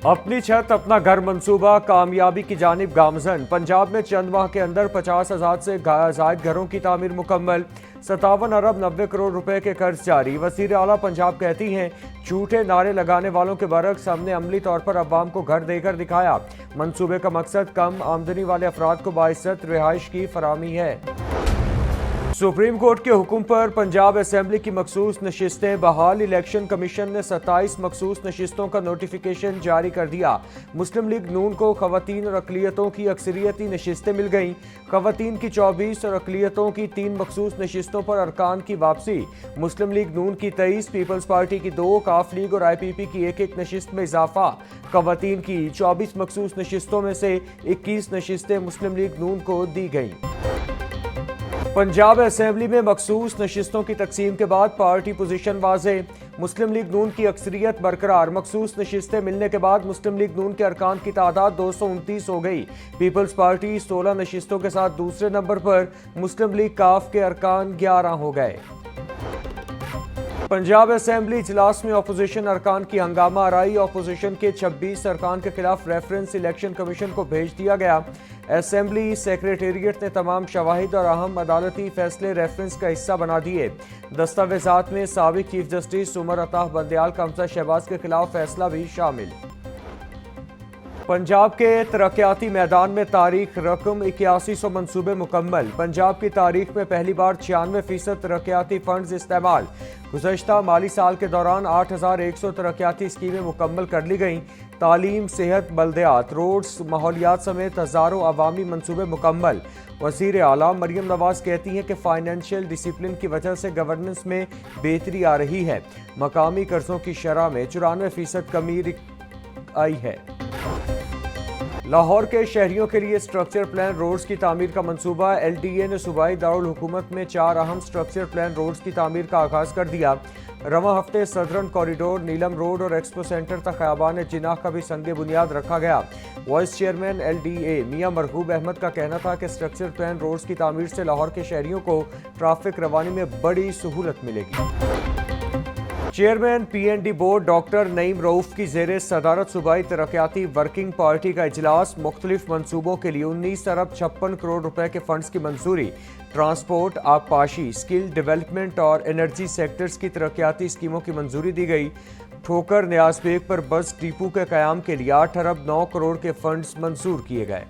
اپنی چھت اپنا گھر منصوبہ کامیابی کی جانب گامزن۔ پنجاب میں چند ماہ کے اندر 50,000 سے زائد گھروں کی تعمیر مکمل۔ 57 ارب 90 کروڑ روپے کے قرض جاری۔ وزیر اعلیٰ پنجاب کہتی ہیں جھوٹے نعرے لگانے والوں کے برعکس ہم نے عملی طور پر عوام کو گھر دے کر دکھایا۔ منصوبے کا مقصد کم آمدنی والے افراد کو باعزت رہائش کی فراہمی ہے۔ سپریم کورٹ کے حکم پر پنجاب اسمبلی کی مخصوص نشستیں بحال۔ الیکشن کمیشن نے 27 مخصوص نشستوں کا نوٹیفیکیشن جاری کر دیا۔ مسلم لیگ نون کو خواتین اور اقلیتوں کی اکثریتی نشستیں مل گئیں۔ خواتین کی 24 اور اقلیتوں کی 3 مخصوص نشستوں پر ارکان کی واپسی۔ مسلم لیگ نون کی 23، پیپلز پارٹی کی 2، کاف لیگ اور آئی پی پی کی ایک نشست میں اضافہ۔ خواتین کی 24 مخصوص نشستوں میں سے 21 نشستیں مسلم لیگ نون کو دی گئیں۔ پنجاب اسمبلی میں مخصوص نشستوں کی تقسیم کے بعد پارٹی پوزیشن واضح۔ مسلم لیگ نون کی اکثریت برقرار۔ مخصوص نشستیں ملنے کے بعد مسلم لیگ نون کے ارکان کی تعداد 229 ہو گئی۔ پیپلز پارٹی 16 نشستوں کے ساتھ دوسرے نمبر پر۔ مسلم لیگ کاف کے ارکان 11 ہو گئے۔ پنجاب اسمبلی اجلاس میں اپوزیشن ارکان کی ہنگامہ آرائی۔ اپوزیشن کے 26 ارکان کے خلاف ریفرنس الیکشن کمیشن کو بھیج دیا گیا۔ اسمبلی سیکریٹریٹ نے تمام شواہد اور اہم عدالتی فیصلے ریفرنس کا حصہ بنا دیے۔ دستاویزات میں سابق چیف جسٹس عمر عطا بندیال کا حمزہ شہباز کے خلاف فیصلہ بھی شامل۔ پنجاب کے ترقیاتی میدان میں تاریخ رقم 8100 منصوبے مکمل۔ پنجاب کی تاریخ میں پہلی بار 96% ترقیاتی فنڈز استعمال۔ گزشتہ مالی سال کے دوران 8100 ترقیاتی اسکیمیں مکمل کر لی گئیں۔ تعلیم، صحت، بلدیات، روڈز، ماحولیات سمیت ہزاروں عوامی منصوبے مکمل۔ وزیر اعلیٰ مریم نواز کہتی ہیں کہ فائنینشیل ڈسپلن کی وجہ سے گورننس میں بہتری آ رہی ہے۔ مقامی قرضوں کی شرح میں 94% کمی آئی ہے۔ لاہور کے شہریوں کے لیے سٹرکچر پلان روڈز کی تعمیر کا منصوبہ۔ ایل ڈی اے نے صوبائی دارالحکومت میں 4 اہم سٹرکچر پلان روڈز کی تعمیر کا آغاز کر دیا۔ رواں ہفتے سدرن کوریڈور، نیلم روڈ اور ایکسپو سینٹر تک خیابان جناح کا بھی سنگ بنیاد رکھا گیا۔ Vice chairman L D A میاں مرغوب احمد کا کہنا تھا کہ سٹرکچر پلان روڈز کی تعمیر سے لاہور کے شہریوں کو ٹریفک روانی میں بڑی سہولت ملے گی۔ Chairman P N D board doctor Naeem Rauf کی زیر صدارت صوبائی ترقیاتی ورکنگ پارٹی کا اجلاس۔ مختلف منصوبوں کے لیے 19 ارب 56 کروڑ روپے کے فنڈز کی منظوری۔ ٹرانسپورٹ، آبپاشی، اسکل ڈیولپمنٹ اور انرجی سیکٹرز کی ترقیاتی اسکیموں کی منظوری دی گئی۔ ٹھوکر نیاز بیگ پر بس ڈپو کے قیام کے لیے 8 ارب 9 کروڑ کے فنڈز منظور کیے گئے۔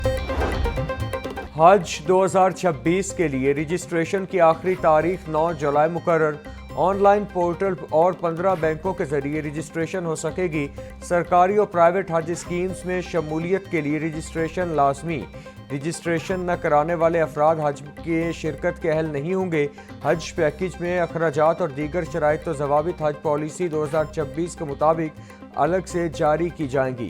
حج 2026 کے لیے رجسٹریشن کی آخری تاریخ 9 جولائی مقرر۔ آن لائن پورٹل اور 15 بینکوں کے ذریعے رجسٹریشن ہو سکے گی۔ سرکاری اور پرائیویٹ حج اسکیمز میں شمولیت کے لیے رجسٹریشن لازمی۔ رجسٹریشن نہ کرانے والے افراد حج کے شرکت کے اہل نہیں ہوں گے۔ حج پیکیج میں اخراجات اور دیگر شرائط و ضوابط حج پالیسی 2026 کے مطابق الگ سے جاری کی جائیں گی۔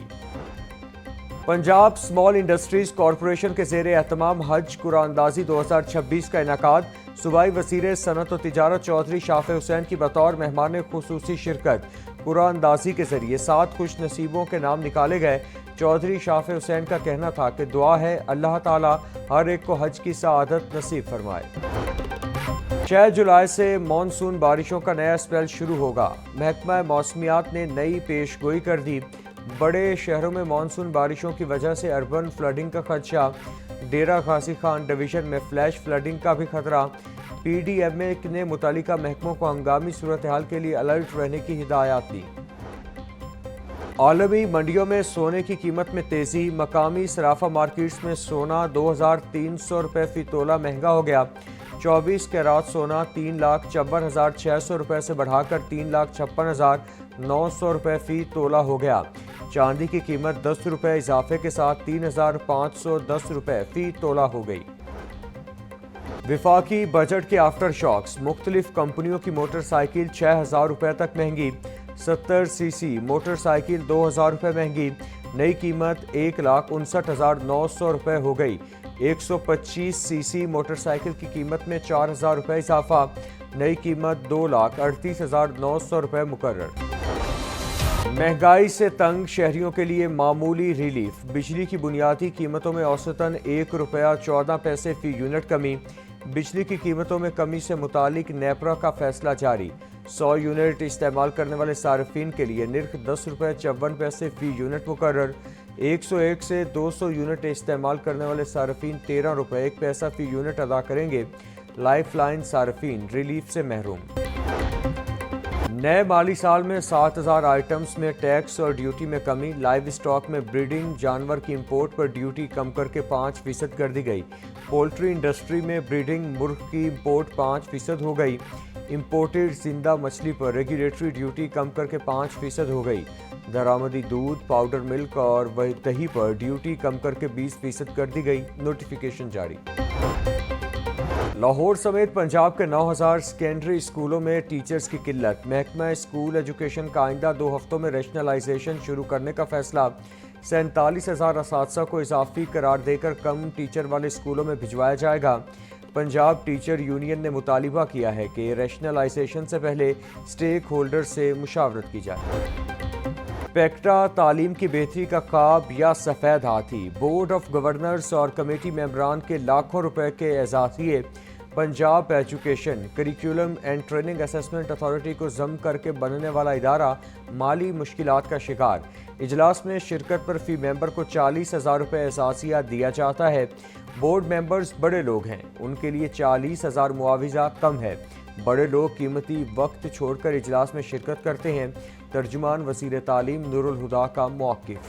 پنجاب اسمال انڈسٹریز کارپوریشن کے زیر اہتمام حج قرآن اندازی 2026 کا انعقاد۔ صوبائی وزیر صنعت و تجارت چودھری شافع حسین کی بطور مہمان خصوصی شرکت۔ قرآن اندازی کے ذریعے 7 خوش نصیبوں کے نام نکالے گئے۔ چودھری شافع حسین کا کہنا تھا کہ دعا ہے اللہ تعالی ہر ایک کو حج کی سعادت نصیب فرمائے۔ 6 جولائی سے مانسون بارشوں کا نیا اسپیل شروع ہوگا۔ محکمہ موسمیات نے نئی پیش گوئی کر دی۔ بڑے شہروں میں مانسون بارشوں کی وجہ سے اربن فلڈنگ کا خدشہ۔ ڈیرہ غازی خان ڈویژن میں فلیش فلڈنگ کا بھی خطرہ۔ پی ڈی ایم اے نے متعلقہ محکموں کو ہنگامی صورتحال کے لیے الرٹ رہنے کی ہدایات دی۔ عالمی منڈیوں میں سونے کی قیمت میں تیزی۔ مقامی صرافہ مارکیٹس میں سونا 2300 روپے فی تولہ مہنگا ہو گیا۔ 24 کیرات سونا 3,54,600 روپے سے بڑھا کر 3,56,900 روپے فی تولہ ہو گیا۔ چاندی کی قیمت 10 روپے اضافے کے ساتھ 3,510 روپے فی تولہ ہو گئی۔ وفاقی بجٹ کے آفٹر شاکس۔ مختلف کمپنیوں کی موٹر سائیکل 6,000 روپے تک مہنگی۔ 70 سی سی موٹر سائیکل 2,000 روپے مہنگی۔ نئی قیمت 1,59,900 روپے ہو گئی۔ 125 سی سی موٹر سائیکل کی قیمت میں 4,000 روپے اضافہ۔ نئی قیمت 2,38,900 روپے مقرر۔ مہنگائی سے تنگ شہریوں کے لیے معمولی ریلیف۔ بجلی کی بنیادی قیمتوں میں اوسطاً 1 روپیہ 14 پیسے فی یونٹ کمی۔ بجلی کی قیمتوں میں کمی سے متعلق نیپرا کا فیصلہ جاری۔ 100 यूनिट इस्तेमाल करने वाले सार्फिन के लिए निर्ख 10 रुपये 54 पैसे फ़ी यूनिट मुकर्रर। 101 से 200 यूनिट इस्तेमाल करने वाले सार्फिन 13 रुपये 1 पैसा फ़ी यूनिट अदा करेंगे। लाइफ लाइन सार्फिन रिलीफ से महरूम। नए माली साल में 7000 आइटम्स में टैक्स और ड्यूटी में कमी। लाइव स्टॉक में ब्रीडिंग जानवर की इंपोर्ट पर ड्यूटी कम करके 5% कर दी गई। पोल्ट्री इंडस्ट्री में ब्रीडिंग मुर्ग की इंपोर्ट 5% हो गई। इंपोर्टेड जिंदा मछली पर रेगुलेटरी ड्यूटी कम करके 5% हो गई। दरामदी दूध, पाउडर मिल्क और दही पर ड्यूटी कम करके 20% कर दी गई। नोटिफिकेशन जारी। लाहौर समेत पंजाब के 9000 सेकेंडरी स्कूलों में टीचर्स की किल्लत। महकमा स्कूल एजुकेशन का आइंदा 2 हफ्तों में रैशनलाइजेशन शुरू करने का फैसला। 47,000 असातिज़ा को इजाफी करार देकर कम टीचर वाले स्कूलों में भिजवाया जाएगा। पंजाब टीचर यूनियन ने मुतालिबा किया है कि रैशनलाइजेशन से पहले स्टेक होल्डर से मुशावरत की जाए। पेक्टा तालीम की बेहतरी का ख्वाब या सफ़ेद हाथी। बोर्ड ऑफ गवर्नर्स और कमेटी मेंबरान के लाखों रुपए के एजाज़िये। Punjab education curriculum and training assessment authority को जम करके बनने वाला इदारा माली मुश्किलात का शिकार। इजलास में शिरकत पर फी मेंबर को 40,000 रुपये एजाज़िया दिया जाता है। बोर्ड मेंबर्स बड़े लोग हैं, उनके लिए 40,000 मुआविजा कम है। बड़े लोग कीमती वक्त छोड़कर इजलास में शिरकत करते हैं। तर्जुमान वज़ीर तालीम नूरुल हुदा का मौक़िफ़।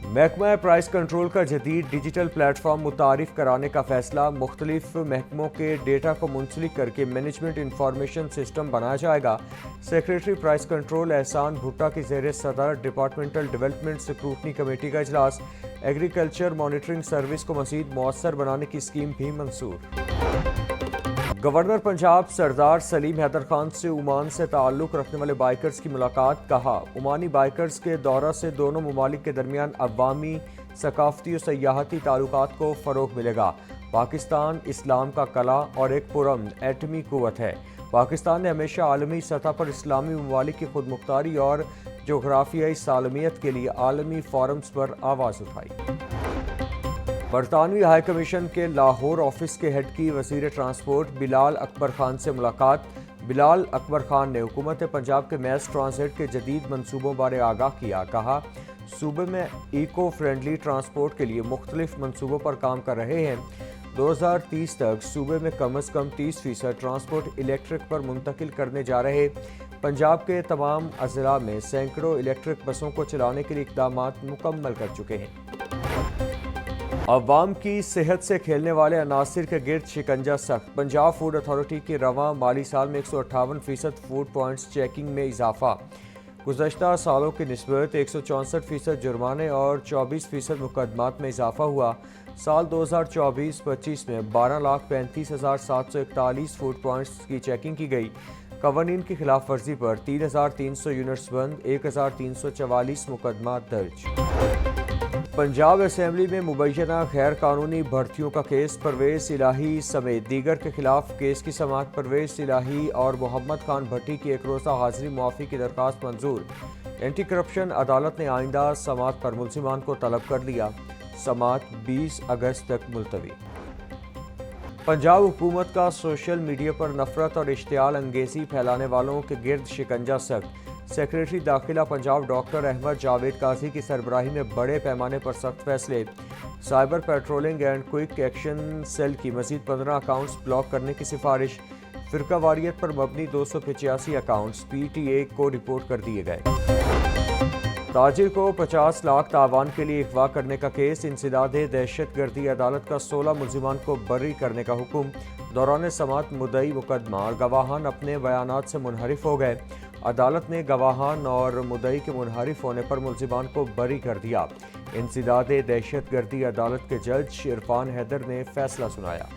महकमा प्राइस कंट्रोल का जदीद डिजिटल प्लेटफॉर्म मुतारिफ कराने का फैसला। मुख्तलिफ महकमों के डेटा को मुंसलिक करके मैनेजमेंट इंफॉर्मेशन सिस्टम बनाया जाएगा। सेक्रेटरी प्राइस कंट्रोल एहसान भुट्टा की ज़ेर सदर डिपार्टमेंटल डेवलपमेंट स्क्रूटनी कमेटी का इजलास। एग्रीकल्चर मॉनिटरिंग सर्विस को मज़ीद मौसर बनाने की स्कीम भी मंजूर। गवर्नर पंजाब सरदार सलीम हैदर खान से ओमान से ताल्लुक़ रखने वाले बाइकर्स की मुलाकात। कहा, ओमानी बाइकर्स के दौरा से दोनों ममालिक के दरमियान अवामी, सकाफती और सयाहती ताल्लुकात को फ़रोग़ मिलेगा। पाकिस्तान इस्लाम का कला और एक पुरअमन एटमी क़ुव्वत है। पाकिस्तान ने हमेशा आलमी सतह पर इस्लामी ममालिक की खुदमुख्तारी और जोग्राफियाई सालमियत के लिए आलमी फोरम्स पर आवाज़ उठाई। बरतानवी हाई कमीशन के लाहौर ऑफिस के हेड की वज़ीर ट्रांसपोर्ट बिलाल अकबर खान से मुलाकात। बिलाल अकबर खान ने हुकूमत पंजाब के मैस ट्रांसिट के जदीद मनसूबों बारे आगाह किया। कहा, सूबे में इको फ्रेंडली ट्रांसपोर्ट के लिए मुख्तलिफ मनसूबों पर काम कर रहे हैं। 2030 तक सूबे में कम अज़ कम 30% ट्रांसपोर्ट इलेक्ट्रिक पर मुंतकिल करने जा रहे। पंजाब के तमाम अज़ला में सैकड़ों इलेक्ट्रिक बसों को चलाने के लिए इक़दामात मुकम्मल कर चुके हैं। अवाम की सेहत से खेलने वाले अनासिर के गिर्द शिकंजा सख्त। पंजाब फूड अथॉरिटी के रवां माली साल में 158% फूड पॉइंट्स चेकिंग में इजाफा। गुज़श्ता सालों की निस्बत 164% जुर्माने और 24% मुकदमात में इजाफा हुआ। साल 2024-25 में 12,35,741 फूड पॉइंट्स की चेकिंग की गई। कवानीन की खिलाफ वर्जी पर 3,300 यूनिट्स बंद, 1,344 मुकदमात दर्ज। पंजाब असेंबली में मुबैना गैर कानूनी भर्तियों का केस। परवेज़ इलाही समेत दीगर के खिलाफ केस की समाअत। परवेज़ इलाही और मोहम्मद खान भट्टी की एक रोज़ा हाजिरी मुआफ़ी की दरख्वास्त मंजूर। एंटी करप्शन अदालत ने आइंदा समाअत पर मुल्ज़िमान को तलब कर लिया। समाअत 20 अगस्त तक मुलतवी। पंजाब हुकूमत का सोशल मीडिया पर नफरत और इश्तियाल अंगेज़ी फैलाने वालों के गिर्द शिकंजा सख्त। सेक्रेटरी दाखिला पंजाब डॉक्टर अहमद जावेद काजी की सरबराही में बड़े पैमाने पर सख्त फैसले। Cyber patrolling and quick action cell की मज़ीद 15 अकाउंट्स ब्लॉक करने की सिफारिश। फ़िरका वारियत पर मबनी 285 अकाउंट्स PTA को रिपोर्ट कर दिए गए। ताजिर को 50 लाख तावान के लिए अगवा करने का केस। इंसदाद दहशत गर्दी अदालत का 16 मुल्ज़िमान को बरी करने का हुक्म। दौरान समाअत मुद्दई मुकदमा और गवाहान अपने बयानात से मुनहरिफ हो गए। अदालत ने गवाहान और मुद्दई के मुनहरिफ होने पर मुल्ज़िमान को बरी कर दिया। इंसदाद दहशत गर्दी अदालत के जज इरफान हैदर ने फैसला सुनाया।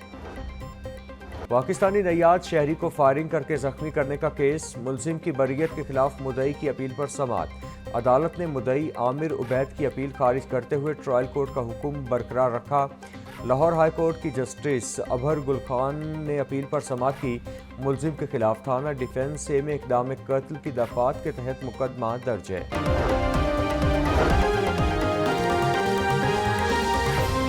पाकिस्तानी नैयाद शहरी को फायरिंग करके जख्मी करने का केस। मुल्जिम की बरीयत के खिलाफ मुद्दई की अपील पर समाअत। अदालत ने मुद्दई आमिर उबैद की अपील खारिज करते हुए ट्रायल कोर्ट का हुक्म बरकरार रखा। लाहौर हाई कोर्ट की जस्टिस अभर गुल खान ने अपील पर समाअत की। मुल्जिम के खिलाफ थाना डिफेंस से में इक़दाम कत्ल की दफ़ात के तहत मुकदमा दर्ज है।